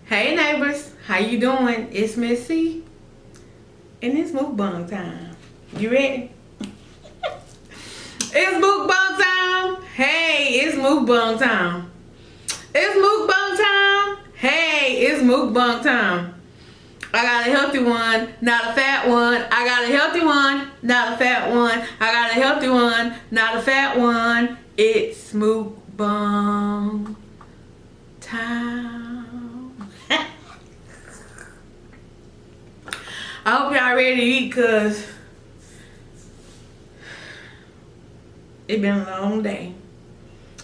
Hey neighbors, how you doing? It's Miss C, and it's mukbang time. You ready? It's mukbang time. Hey, it's mukbang time. It's mukbang time. Hey, it's mukbang time. I got a healthy one, not a fat one. I got a healthy one, not a fat one. I got a healthy one, not a fat one. It's mukbang time. I hope y'all ready to eat because it's been a long day.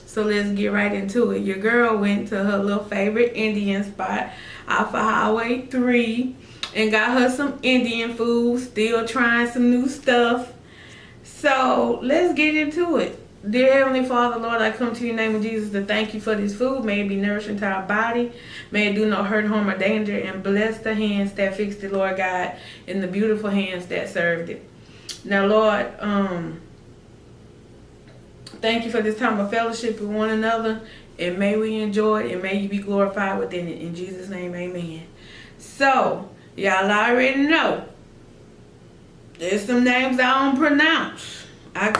So let's get right into it. Your girl went to her little favorite Indian spot off of Highway 3 and got her some Indian food. Still trying some new stuff. So let's get into it. Dear Heavenly Father, Lord, I come to you in the name of Jesus to thank you for this food. May it be nourishing to our body. May it do no hurt, harm, or danger. And bless the hands that fixed it, Lord God, and the beautiful hands that served it. Now, Lord, thank you for this time of fellowship with one another. And may we enjoy it, and may you be glorified within it. In Jesus' name, amen. So, y'all already know. There's some names I don't pronounce. I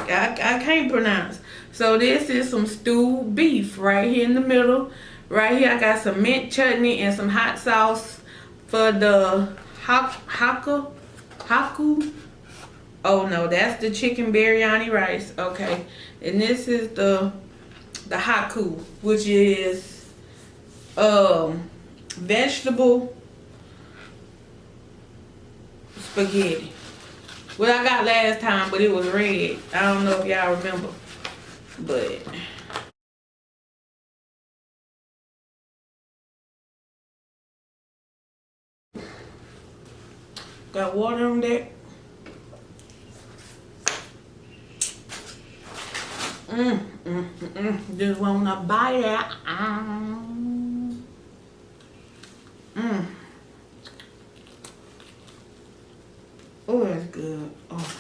can't pronounce. So this is some stewed beef right here in the middle. Right here I got some mint chutney and some hot sauce for the haku. Oh no, that's the chicken biryani rice. Okay. And this is the haku, which is vegetable spaghetti. What I got last time, but it was red. I don't know if y'all remember. But got water on that. Just wanna bite it. Oh, that's good. Oh.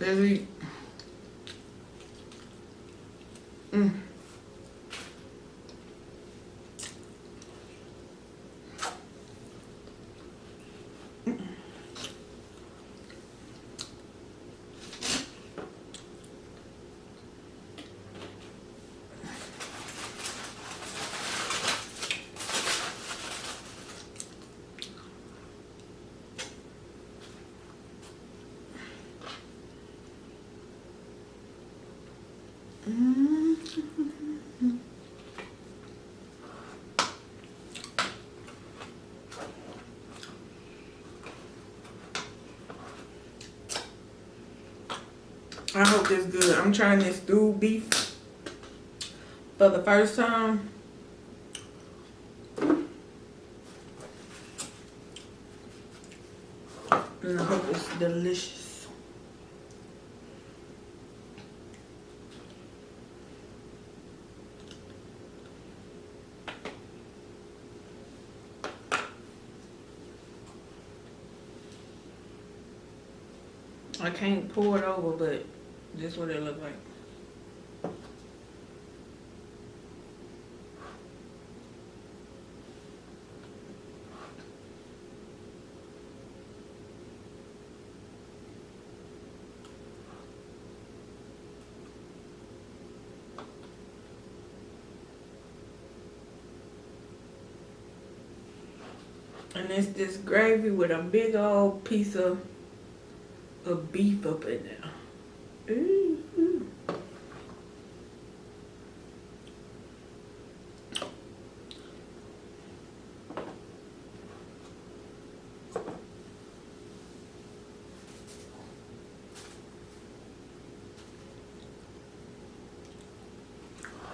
Let's eat. I hope this good. I'm trying this stewed beef for the first time. And I hope it's delicious. I can't pour it over, but this is what it look like. And it's this gravy with a big old piece of beef up in there. Ooh.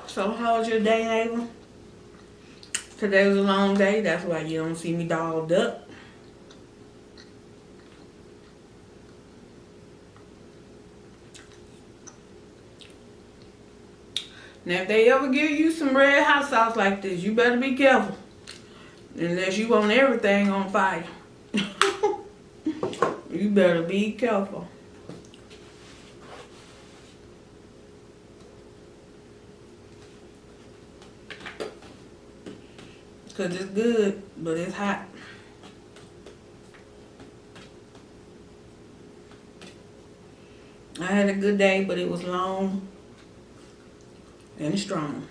So how was your day, neighbor? Today was a long day. That's why you don't see me dolled up. Now, if they ever give you some red hot sauce like this, you better be careful. Unless you want everything on fire. You better be careful. because it's good, but it's hot. I had a good day, but it was long and strong.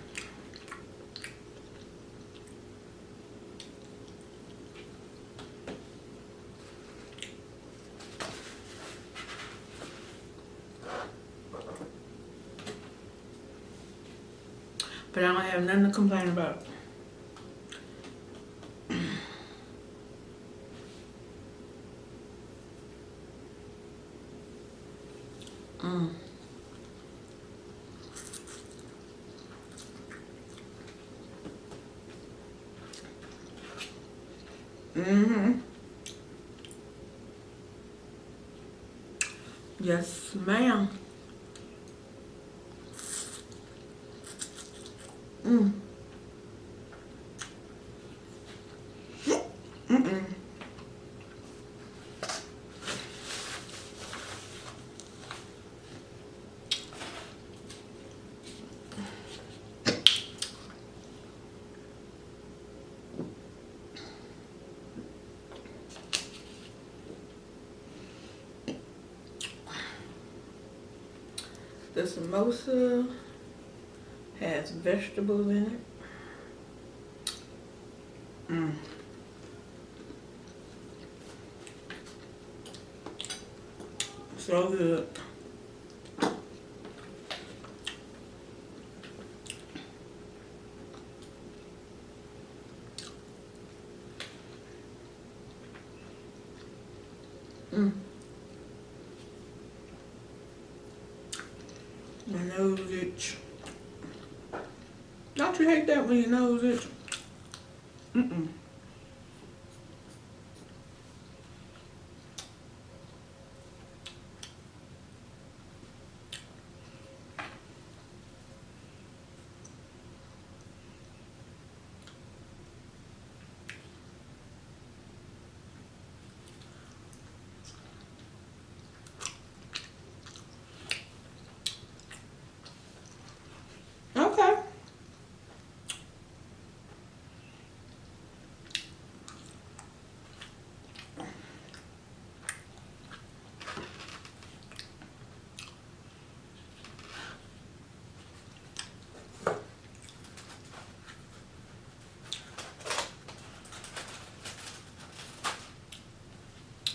But I don't have nothing to complain about. Mm-hmm. Yes, ma'am. Mm. Mm-mm. The samosa has vegetables in it. Mm. So good. Mm. My nose itch. Don't you hate that when your nose itch? Mm-mm. Okay.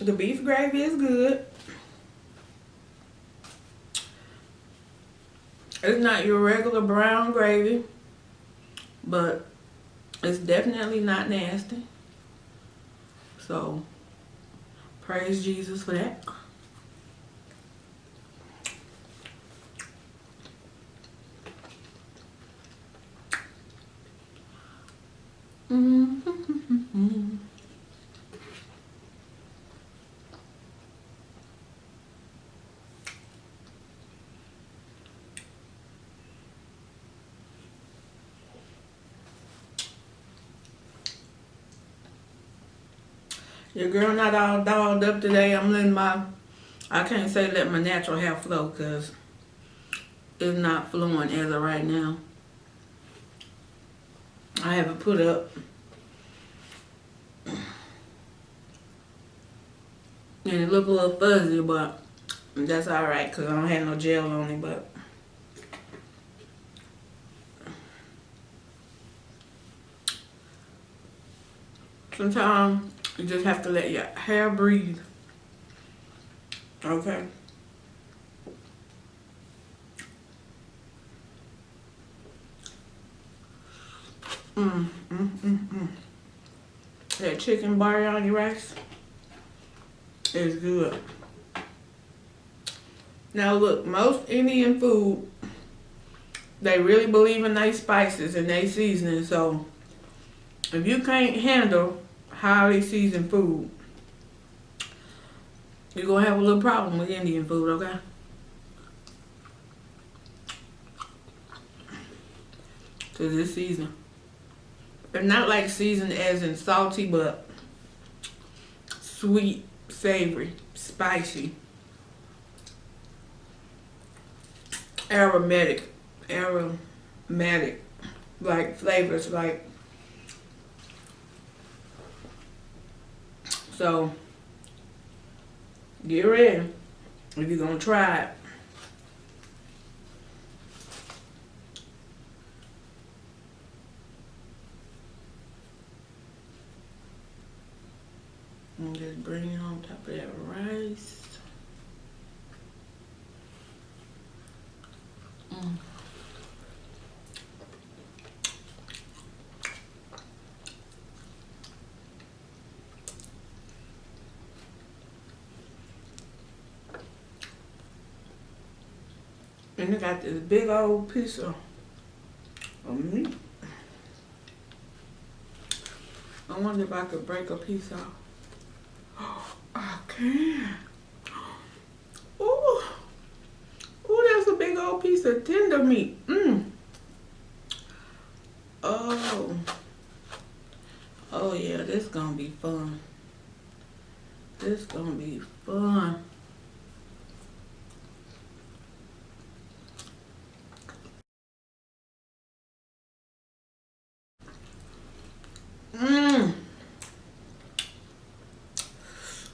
The beef gravy is good. It's not your regular brown gravy, but it's definitely not nasty. So, praise Jesus for that. Mm-hmm. Your girl not all dolled up today. I'm letting I can't say let my natural hair flow because it's not flowing as of right now. I haven't put up. And it look a little fuzzy, but that's alright because I don't have no gel on it, but sometimes you just have to let your hair breathe. Okay? That chicken biryani rice is good. Now look, most Indian food, they really believe in their spices and their seasoning. So if you can't handle highly seasoned food, you're gonna have a little problem with Indian food, okay? Cause it's seasoned. It's not like seasoned as in salty, but sweet, savory, spicy, aromatic, like flavors like So get ready if you're gonna try it. And just bring it on top of that rice. And it got this big old piece of meat. I wonder if I could break a piece off. Oh, I can. Ooh. Ooh, that's a big old piece of tender meat. Oh. Oh yeah, this gonna be fun. This gonna be fun.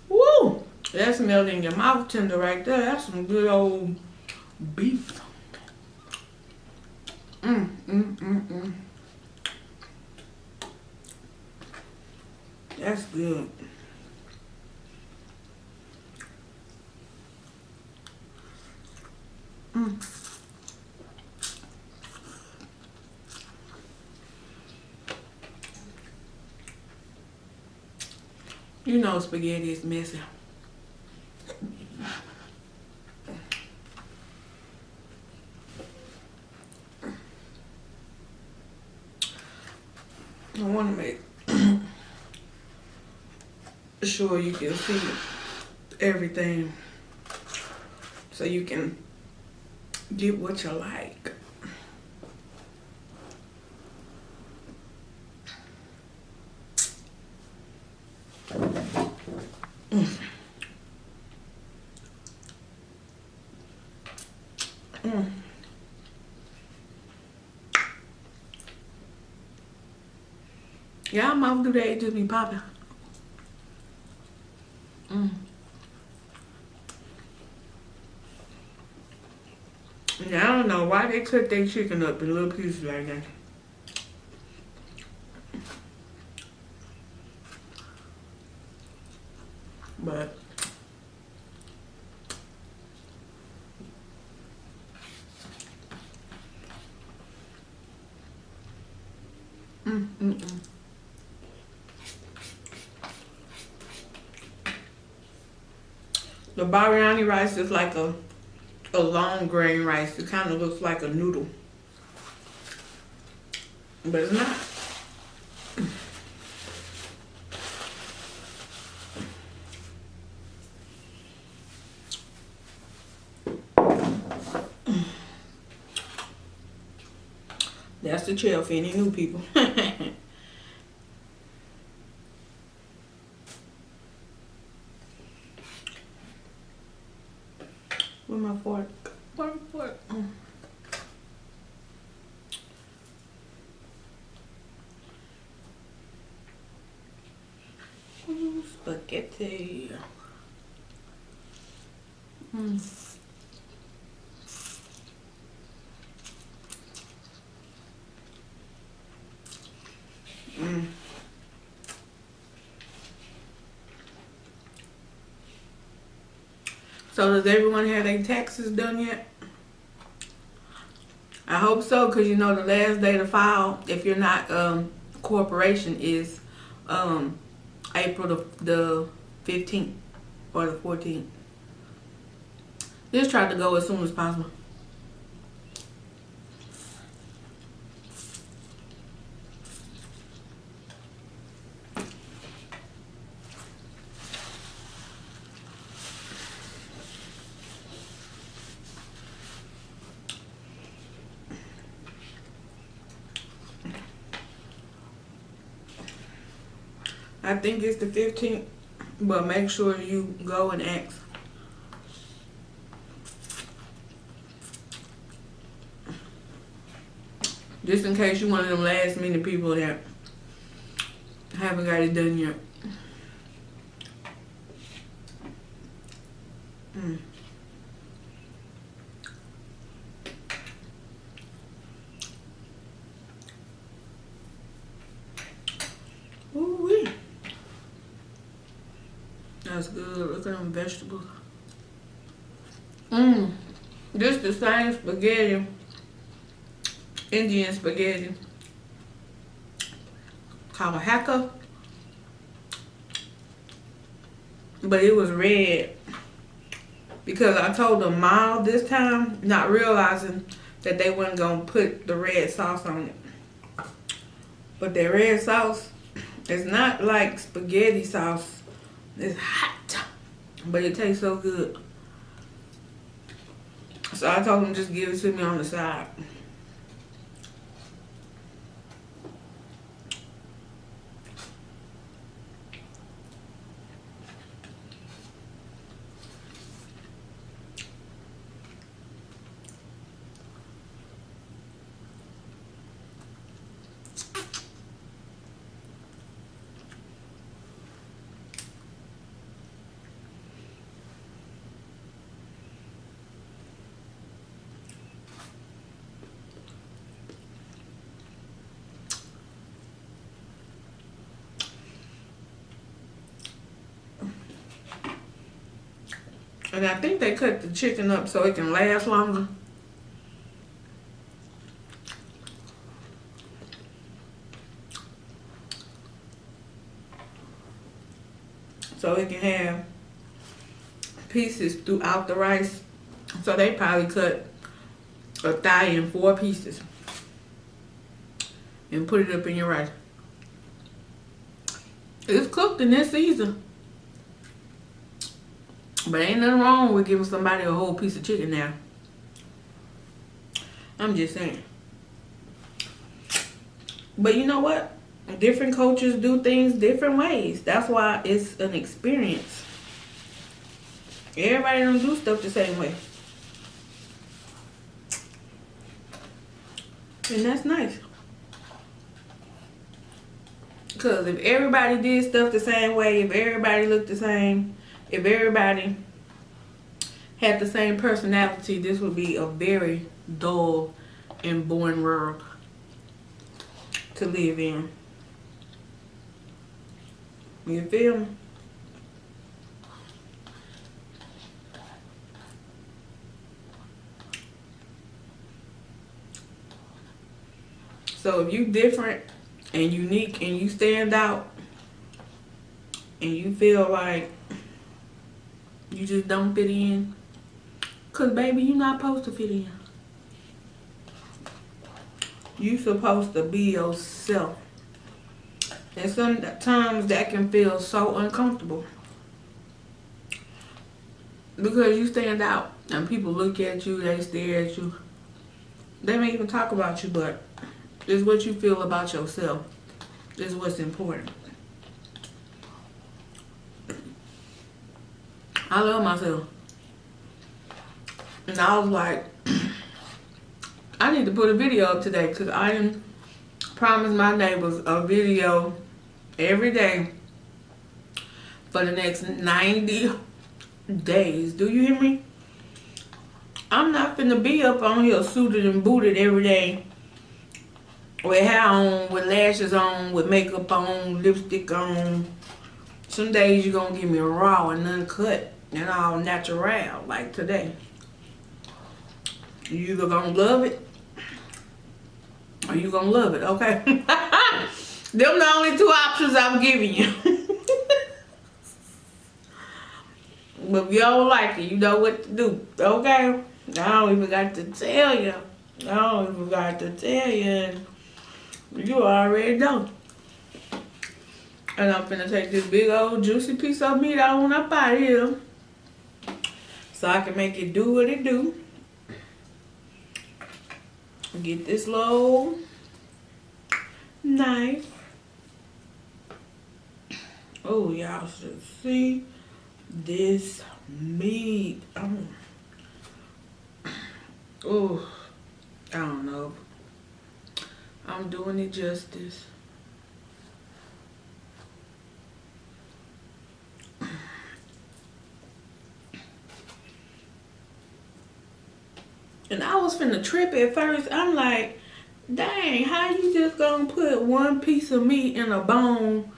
Woo! That's melting in your mouth tender right there. That's some good old beef. That's good. You know spaghetti is messy. I want to make sure you can see everything so you can get what you like. Y'all mouth do that, it just be popping. Yeah, I don't know why they cut their chicken up in little pieces like that. But the biryani rice is like a long grain rice. It kind of looks like a noodle, but it's not. That's the trail for any new people. Where's my fork? Where's my fork? Spaghetti. So does everyone have their taxes done yet? I hope so, because you know the last day to file, if you're not corporation, is April the 15th or the 14th. Just try to go as soon as possible. I think it's the 15th, but make sure you go and ask. Just in case you're one of them last minute people that haven't got it done yet. Mm. Ooh-wee. That's good. Look at them vegetables. Mmm. This the same spaghetti, Indian spaghetti, called Hakka, but it was red because I told them mild this time, not realizing that they weren't gonna put the red sauce on it. But that red sauce is not like spaghetti sauce. It's hot, but it tastes so good. So I told them just give it to me on the side. And I think they cut the chicken up so it can last longer. So it can have pieces throughout the rice. So they probably cut a thigh in 4 pieces and put it up in your rice. It's cooked in this season. But ain't nothing wrong with giving somebody a whole piece of chicken now. I'm just saying. But you know what? Different cultures do things different ways. That's why it's an experience. Everybody don't do stuff the same way. And that's nice. Because if everybody did stuff the same way, if everybody looked the same, if everybody had the same personality, this would be a very dull and boring world to live in. You feel me? So if you different and unique and you stand out and you feel like you just don't fit in, cause baby, you're not supposed to fit in. You supposed to be yourself. And sometimes that can feel so uncomfortable. Because you stand out and people look at you, they stare at you. They may even talk about you, but it's what you feel about yourself. It's what's important. I love myself. And I was like, I need to put a video up today because I didn't promise my neighbors a video every day for the next 90 days. Do you hear me? I'm not finna be up on here suited and booted every day with hair on, with lashes on, with makeup on, lipstick on. Some days you're gonna give me raw and uncut and all natural like today. You either gonna love it or you gonna love it, okay? Them the only 2 options I'm giving you. But if you don't like it, you know what to do, okay? I don't even got to tell you. I don't even got to tell you. You already know. And I'm finna take this big old juicy piece of meat on up out of here so I can make it do what it do. Get this little knife. Oh, y'all should see this meat. Oh, I don't know. I'm doing it justice. And I was finna trip at first. I'm like, dang, how you just gonna put one piece of meat in a bone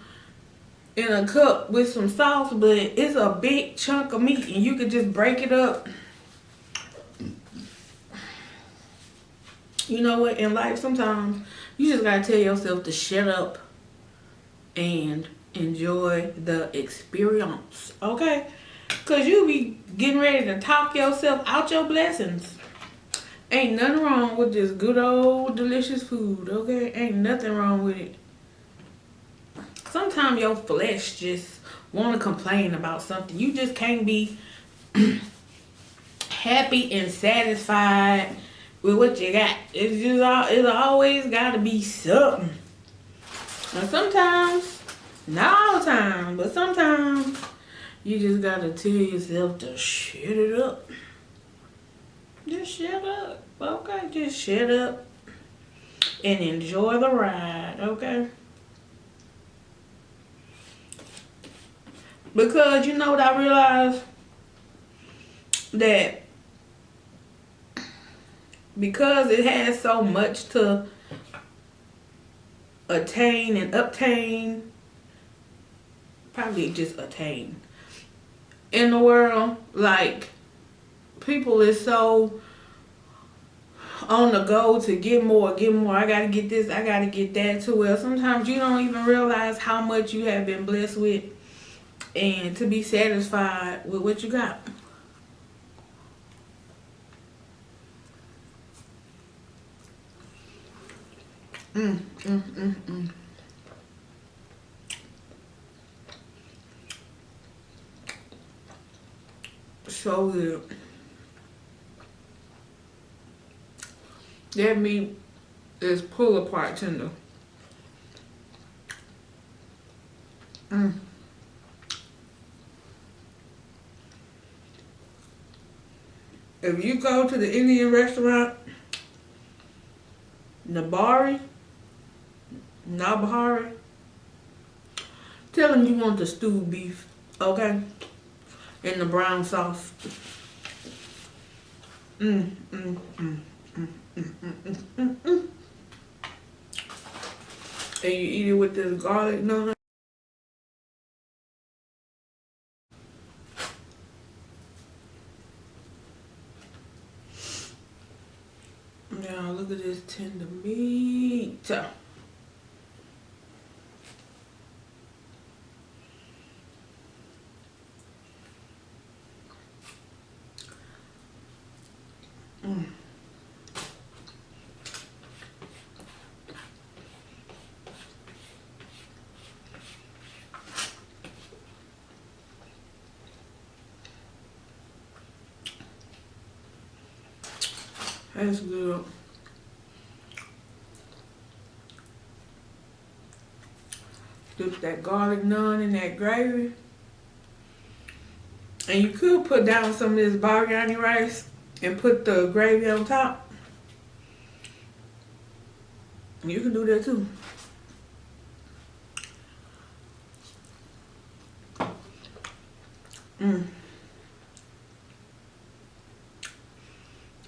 in a cup with some sauce, but it's a big chunk of meat and you could just break it up. You know what? In life, sometimes you just gotta tell yourself to shut up and enjoy the experience, okay? Because you be getting ready to talk yourself out your blessings. Ain't nothing wrong with this good old delicious food, okay? Ain't nothing wrong with it. Sometimes your flesh just want to complain about something. You just can't be happy and satisfied with what you got. It's always got to be something. And sometimes, not all the time, but sometimes you just got to tell yourself to shut it up. Just shut up, okay? Just shut up and enjoy the ride, okay? Because you know what I realized? That because it has so much to attain and obtain, probably just attain, in the world, like, people is so on the go to get more. I gotta get this, I gotta get that, to where sometimes you don't even realize how much you have been blessed with and to be satisfied with what you got. So good. That meat is pull apart tender. If you go to the Indian restaurant, Nabari, tell them you want the stewed beef, okay? In the brown sauce. And you eat it with this garlic naan. Now look at this tender meat. That's good. Dip that garlic naan in that gravy. And you could put down some of this biryani rice and put the gravy on top. You can do that too.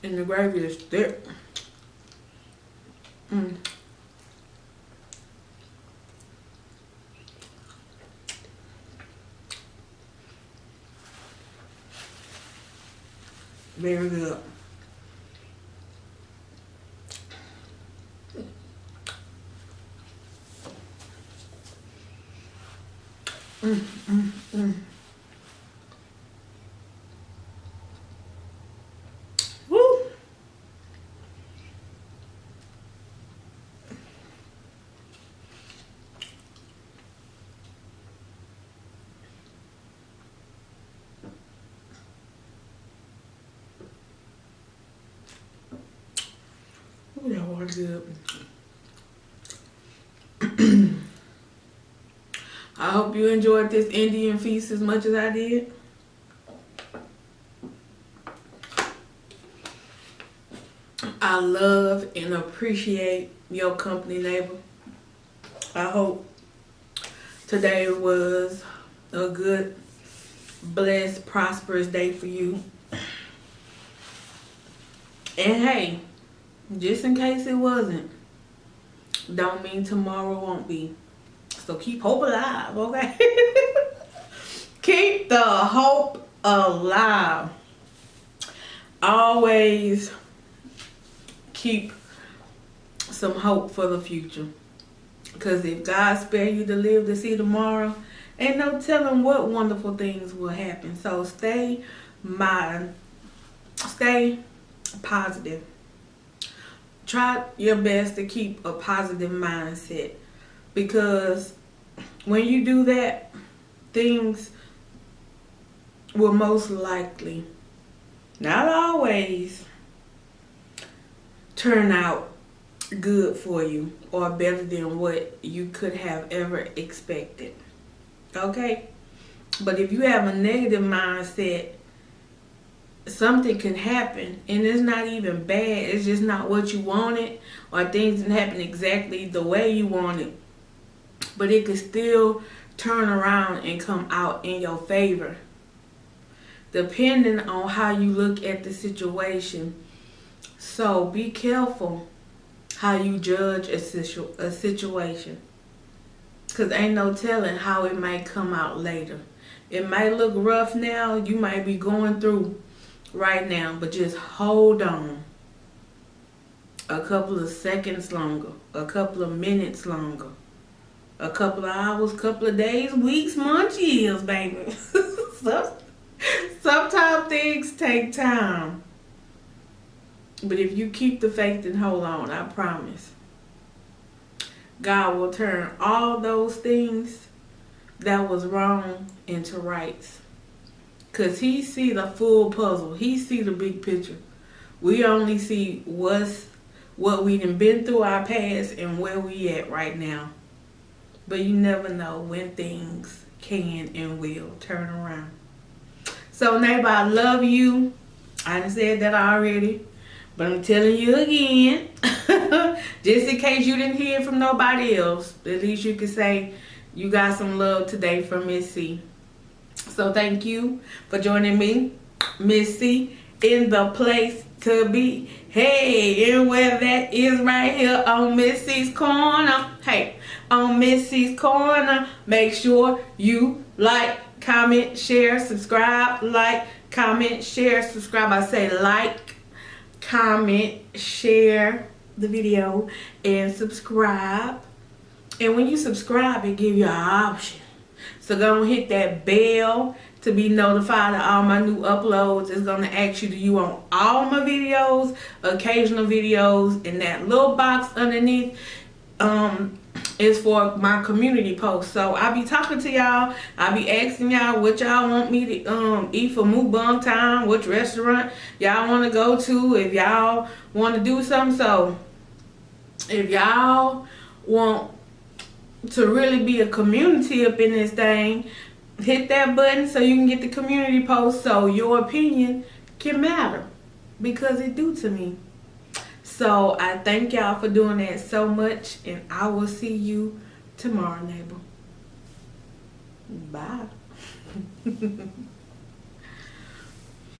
And the gravy is thick. Very good. Woo! Ooh, that water's good. I hope you enjoyed this Indian feast as much as I did. I love and appreciate your company, neighbor. I hope today was a good, blessed, prosperous day for you. And hey, just in case it wasn't, don't mean tomorrow won't be. So keep hope alive, okay? Keep the hope alive. Always keep some hope for the future. Because if God spare you to live to see tomorrow, ain't no telling what wonderful things will happen. So stay positive. Try your best to keep a positive mindset. Because when you do that, things will most likely, not always, turn out good for you or better than what you could have ever expected. Okay? But if you have a negative mindset, something can happen and it's not even bad. It's just not what you wanted, or things didn't happen exactly the way you wanted. But it could still turn around and come out in your favor, depending on how you look at the situation. So be careful how you judge a situation, because ain't no telling how it might come out later. It might look rough now, you might be going through right now, but just hold on a couple of seconds longer, a couple of minutes longer, a couple of hours, couple of days, weeks, months, years, baby. Sometimes things take time. But if you keep the faith and hold on, I promise, God will turn all those things that was wrong into rights. Because He see the full puzzle. He see the big picture. We only see what we done been through our past and where we at right now. But you never know when things can and will turn around. So neighbor, I love you. I done said that already, but I'm telling you again, just in case you didn't hear from nobody else, at least you can say you got some love today from Miss C. So thank you for joining me, Miss C, in the place to be. Hey, and where that is right here on Miss C's Corner. Hey, on Miss C's Corner, make sure you like, comment, share, subscribe. Like, comment, share, subscribe. I say like, comment, share the video, and subscribe. And when you subscribe, it gives you an option. So go and hit that bell to be notified of all my new uploads. It's going to ask you, do you want all my videos, occasional videos, and that little box underneath is for my community posts. So I'll be talking to y'all. I'll be asking y'all what y'all want me to eat for mukbang time, which restaurant y'all want to go to, if y'all want to do something. So if y'all want to really be a community up in this thing, hit that button so you can get the community post so your opinion can matter, because it do to me. So I thank y'all for doing that so much, and I will see you tomorrow, neighbor. Bye.